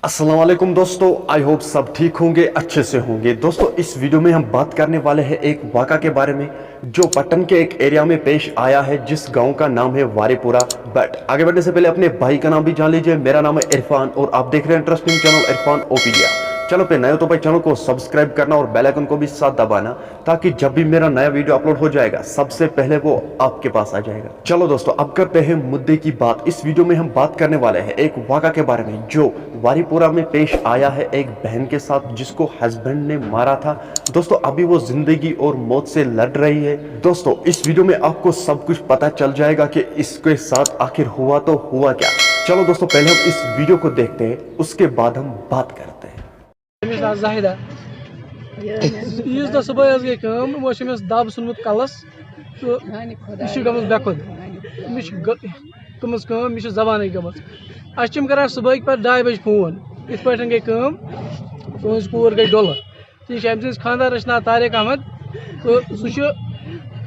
अस्सलाम वालेकुम दोस्तों, आई होप सब ठीक होंगे, अच्छे से होंगे। दोस्तों इस वीडियो में हम बात करने वाले हैं एक वाक़ा के बारे में जो पटन के एक एरिया में पेश आया है, जिस गांव का नाम है वारीपुरा। बट आगे बढ़ने से पहले अपने भाई का नाम भी जान लीजिए। मेरा नाम है इरफान और आप देख रहे हैं इंटरेस्टिंग चैनल इरफान ओपीडिया। चैनल पे नए हो तो भाई चैनल को सब्सक्राइब करना और बेल आइकन को भी साथ दबाना, ताकि जब भी मेरा नया वीडियो अपलोड हो जाएगा सबसे पहले वो आपके पास आ जाएगा। चलो दोस्तों अब करते हैं मुद्दे की बात। इस वीडियो में हम बात करने वाले हैं एक वाक़ा के बारे में जो वारीपुरा में पेश आया है एक बहन के साथ, जिसको हस्बैंड ने मारा था। दोस्तों अभी वो जिंदगी और मौत से लड़ रही है। दोस्तों इस वीडियो में आपको सब कुछ पता चल जाएगा कि इसके साथ आखिर हुआ तो हुआ क्या। चलो दोस्तों पहले हम इस वीडियो को देखते हैं, उसके बाद हम बात करते हैं। जाहिदा सुबह गई दब सुनमुत कलस तो गम बेखुद गम जबान गम कर सुबह पे 2 बजे फोन इत पे गई तुज कूर गई डोल ठीक है। अम खानदार नाम तारिक अहमद तो सह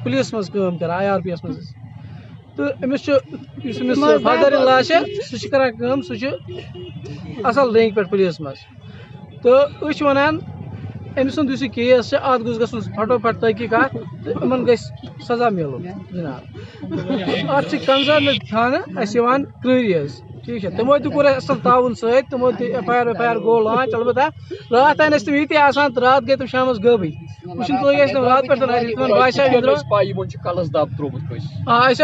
पुलिस मज कर IRPS मज तो अमिस फादर इन लॉ सह कर सह असल रैंक पे पुलिस मज तो वन अम सुंद केस अत गोस फटोफट तहकीकात तो इन ग सजा मिल जनाब अत कंसर्न थाना क्रीरी ठीक है। तमो तोर असल ताउन सत तमो FIR गो लॉन्च। अलबत्ता रात तान तम ये रात गई तम शाम गब वो रात पे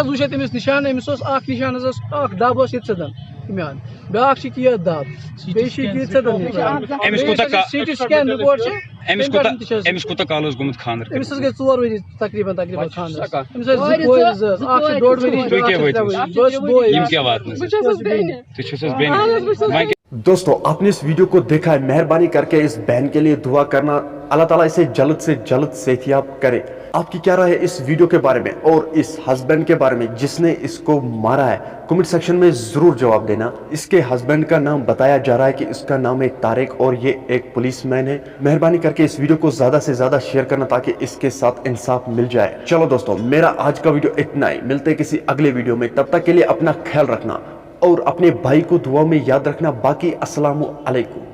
वो तमिस निशान अमिस निशान दब मान ब्या दब CT स्कैन रिपोर्ट अमिस गई 4 वरी तकरीबन खानदार अमिस 2 वरी दोस्तों आपने इस वीडियो को देखा है, मेहरबानी करके इस बहन के लिए दुआ करना, अल्लाह ताला इसे जल्द से जल्द सेहतियाब करे। आपकी क्या राय है इस वीडियो के बारे में और इस हस्बैंड के बारे में जिसने इसको मारा है? कमेंट सेक्शन में जरूर जवाब देना। इसके हस्बैंड का नाम बताया जा रहा है कि इसका नाम है तारिक और ये एक पुलिसमैन है। मेहरबानी करके इस वीडियो को ज्यादा से ज्यादा शेयर करना ताकि इसके साथ इंसाफ मिल जाए। चलो दोस्तों मेरा आज का वीडियो इतना ही, मिलते हैं किसी अगले वीडियो में। तब तक के लिए अपना ख्याल रखना और अपने भाई को दुआ में याद रखना। बाकी अस्सलामु अलैकुम।